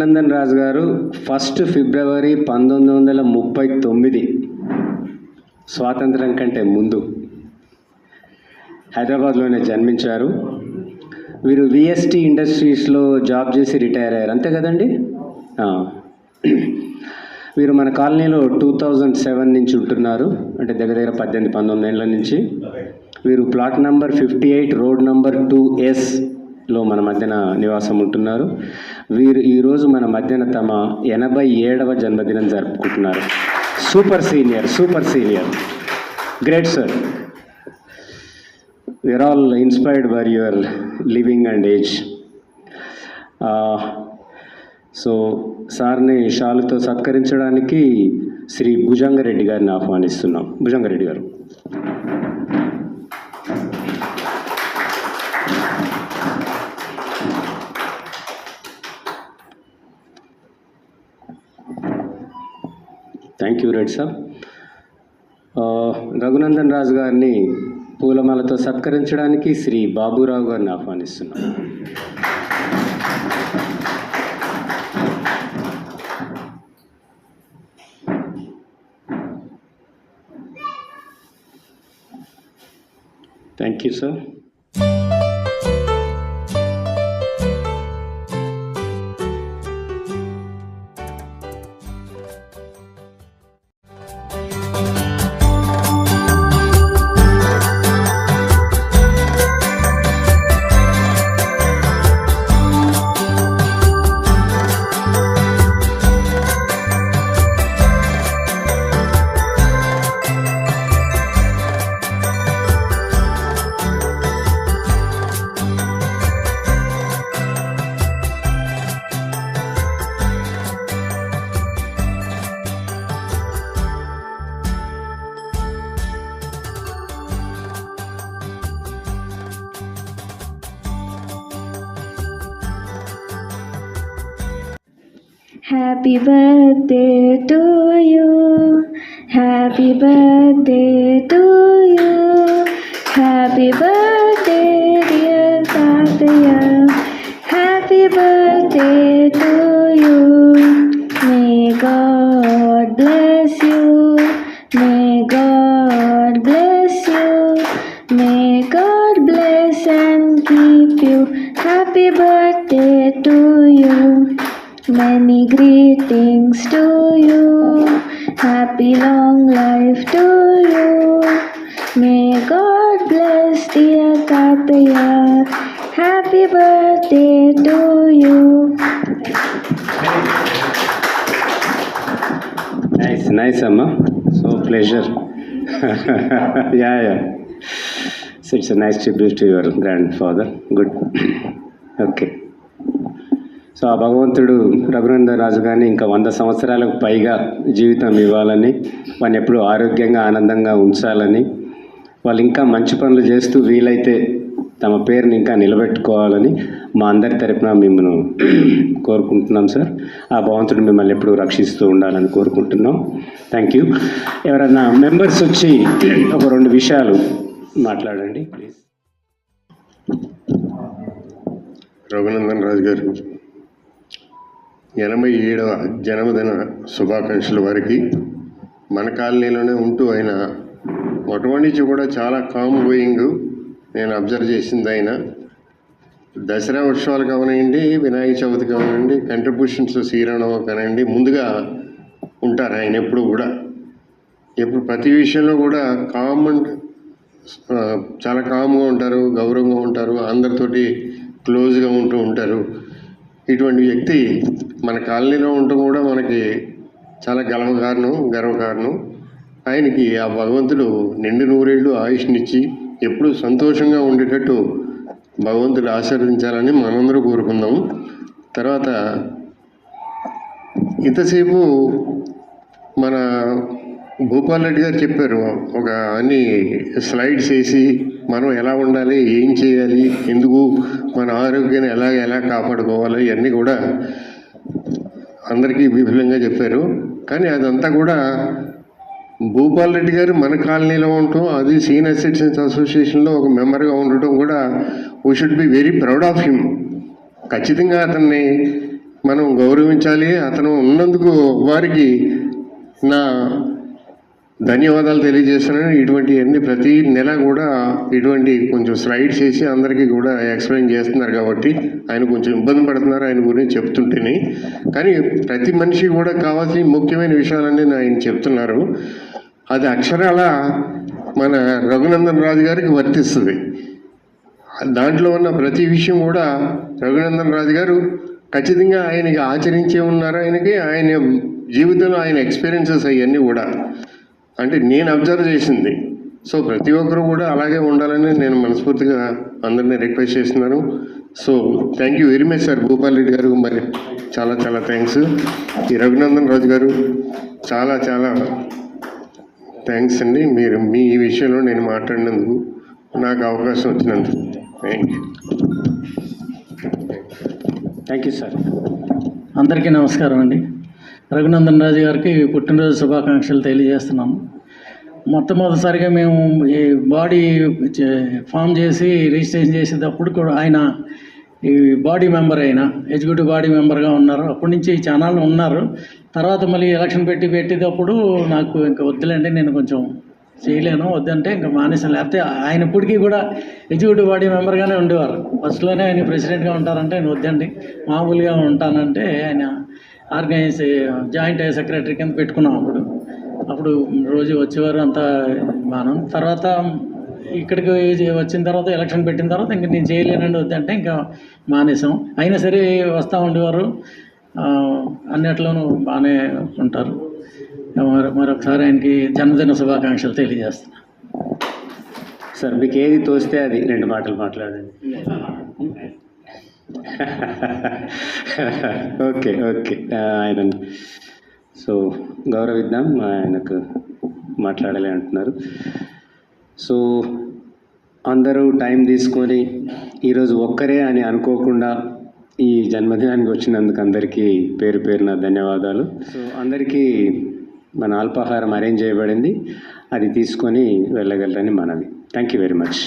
రఘునందన్ రాజు గారు 1 ఫిబ్రవరి 1939 స్వాతంత్రం కంటే ముందు హైదరాబాద్లోనే జన్మించారు. వీరు విఎస్టీ ఇండస్ట్రీస్లో జాబ్ చేసి రిటైర్ అయ్యారు, అంతే కదండి. వీరు మన కాలనీలో 2007 నుంచి ఉంటున్నారు, అంటే దగ్గర దగ్గర 18-19 ఏళ్ళ నుంచి. వీరు plot number 58 road number 2S మన మధ్యన నివాసం ఉంటున్నారు. వీరు ఈరోజు మన మధ్యన తమ 87వ జన్మదినం జరుపుకుంటున్నారు. Super senior, great sir. We are all inspired by your living and age. So సార్ని షాలుతో సత్కరించడానికి శ్రీ భుజంగరెడ్డి గారిని ఆహ్వానిస్తున్నాం. భుజంగరెడ్డి గారు. Thank you Reddy sir. Raghunandan Raju గారిని పూలమాలతో సత్కరించడానికి శ్రీ బాబురావు గారిని ఆహ్వానిస్తున్నాం. Thank you sir. Happy birthday to you. Happy birthday to you. Happy birthday dear Tataya. Happy birthday to you. May God bless you. May God bless you. May God bless and keep you. Happy birthday to you. Many greetings to you. Happy long life to you. May God bless dear Tataya. Happy birthday to you. Nice Amma. So pleasure. Yeah. So it's a nice tribute to your grandfather. Good. Okay. So ఆ భగవంతుడు రఘునందన్ రాజు గారిని ఇంకా 100 సంవత్సరాలకు పైగా జీవితం ఇవ్వాలని, వాళ్ళని ఎప్పుడూ ఆరోగ్యంగా ఆనందంగా ఉంచాలని, వాళ్ళు ఇంకా మంచి పనులు చేస్తూ వీలైతే తమ పేరుని ఇంకా నిలబెట్టుకోవాలని మా అందరి తరపున మిమ్మల్ని కోరుకుంటున్నాం సార్. ఆ భగవంతుడు మిమ్మల్ని ఎప్పుడూ రక్షిస్తూ ఉండాలని కోరుకుంటున్నాం. Thank you. ఎవరైనా మెంబర్స్ వచ్చి ఒక 2 విషయాలు మాట్లాడండి ప్లీజ్. రఘునందన్ రాజు గారు 87వ జన్మదిన శుభాకాంక్షలు వారికి. మన కాలనీలోనే ఉంటూ ఆయన మొట్టమొదటి నుంచి కూడా చాలా కామ్ గోయింగ్ నేను అబ్జర్వ్ చేసింది. ఆయన దసరా ఉత్సవాలు కావనండి, వినాయక చవితి కావనండి, కంట్రిబ్యూషన్స్ శ్రీరామనవమి కానివ్వండి, ముందుగా ఉంటారు ఆయన ఎప్పుడు కూడా. ఎప్పుడు ప్రతి విషయంలో కూడా కామ్ అండ్ చాలా కామ్గా ఉంటారు, గౌరవంగా ఉంటారు, అందరితోటి క్లోజ్గా ఉంటూ ఉంటారు. ఇటువంటి వ్యక్తి మన కాలనీలో ఉండటం కూడా మనకి చాలా గర్వకారణం. ఆయనకి ఆ భగవంతుడు నిండు 100 ఏళ్ళు ఆయుష్నిచ్చి ఎప్పుడూ సంతోషంగా ఉండేటట్టు భగవంతుడు ఆశీర్వదించాలని మనందరూ కోరుకుందాం. తర్వాత ఇంతసేపు మన భూపాల్ రెడ్డి గారు చెప్పారు, ఒక అన్ని స్లైడ్స్ వేసి మనం ఎలా ఉండాలి, ఏం చేయాలి, ఎందుకు మన ఆరోగ్యాన్ని ఎలా కాపాడుకోవాలి, ఇవన్నీ కూడా అందరికీ విపులంగా చెప్పారు. కానీ అదంతా కూడా భూపాల్ రెడ్డి గారు మన కాలనీలో ఉండటం, అది సీనియర్ సిటిజన్స్ అసోసియేషన్లో ఒక మెంబర్గా ఉండటం కూడా we should be very proud of him. ఖచ్చితంగా అతన్ని మనం గౌరవించాలి. అతను ఉన్నందుకు వారికి నా ధన్యవాదాలు తెలియజేస్తున్నాను. ఇటువంటి అన్ని ప్రతి నెల కూడా ఇటువంటి కొంచెం స్లైడ్స్ చేసి అందరికీ కూడా ఎక్స్ప్లెయిన్ చేస్తున్నారు కాబట్టి ఆయన కొంచెం ఇబ్బంది పడుతున్నారు ఆయన గురించి చెప్తుంటేనే. కానీ ప్రతి మనిషి కూడా కావాల్సిన ముఖ్యమైన విషయాలన్నీ ఆయన చెప్తున్నారు. అది అక్షరాల మన రఘునందన్ రాజు గారికి వర్తిస్తుంది. దాంట్లో ఉన్న ప్రతి విషయం కూడా రఘునందన్ రాజు గారు ఖచ్చితంగా ఆయనకి ఆచరించే ఉన్నారు. ఆయన జీవితంలో ఆయన ఎక్స్పీరియన్సెస్ అవన్నీ కూడా అంటే నేను అబ్జర్వ్ చేసింది. సో ప్రతి ఒక్కరూ కూడా అలాగే ఉండాలని నేను మనస్ఫూర్తిగా అందరినీ రిక్వెస్ట్ చేస్తున్నాను. So thank you very much sir Bhupal Reddy గారు. మరి చాలా చాలా థ్యాంక్స్. ఈ రఘునందన్ రాజు గారు చాలా చాలా థ్యాంక్స్ అండి. మీరు మీ విషయంలో నేను మాట్లాడినందుకు, నాకు అవకాశం వచ్చినందుకు thank you. Thank you sir. అందరికీ నమస్కారం అండి. రఘునందన్ రాజు గారికి పుట్టినరోజు శుభాకాంక్షలు తెలియజేస్తున్నాము. మొట్టమొదటిసారిగా మేము ఈ బాడీ ఫామ్ చేసి రిజిస్ట్రేషన్ చేసేటప్పుడు కూడా ఆయన ఈ బాడీ మెంబర్ అయినా ఎగ్జిక్యూటివ్ బాడీ మెంబర్గా ఉన్నారు. అప్పటి నుంచి ఛానల్ ఉన్నారు. తర్వాత మళ్ళీ ఎలక్షన్ పెట్టేటప్పుడు నాకు ఇంకా వద్దులేండి, నేను కొంచెం చేయలేను, వద్దంటే ఇంకా మానేసాను. లేకపోతే ఆయన ఇప్పటికీ కూడా ఎగ్జిక్యూటివ్ బాడీ మెంబర్గానే ఉండేవారు. ఫస్ట్లోనే ఆయన ప్రెసిడెంట్గా ఉంటారంటే నేను వద్దండి మామూలుగా ఉంటానంటే ఆయన ఆర్గనైజ్ జాయింట్ సెక్రటరీ కింద పెట్టుకున్నాం. అప్పుడు రోజు వచ్చేవారు అంతా మనం. తర్వాత ఇక్కడికి వచ్చిన తర్వాత ఎలక్షన్ పెట్టిన తర్వాత ఇంక నేను చేయలేనండి వద్దంటే ఇంకా మానేసాం. అయినా సరే వస్తూ ఉండేవారు, అన్నిట్లోనూ బాగానే ఉంటారు. మరొకసారి ఆయనకి జన్మదిన శుభాకాంక్షలు తెలియజేస్తున్నాను. సార్ మీకు ఏది తోస్తే అది 2 మాటలు మాట్లాడండి. Okay okay. ఆయన సో గౌరవిద్దాం, ఆయనకు మాట్లాడాలి అంటున్నారు. సో అందరూ టైం తీసుకొని ఈరోజు ఒక్కరే అని అనుకోకుండా ఈ జన్మదినానికి వచ్చినందుకు అందరికీ పేరు పేరున ధన్యవాదాలు. సో అందరికీ మన అల్పాహారం అరేంజ్ చేయబడింది, అది తీసుకొని వెళ్ళగలరని మనవి. Thank you very much.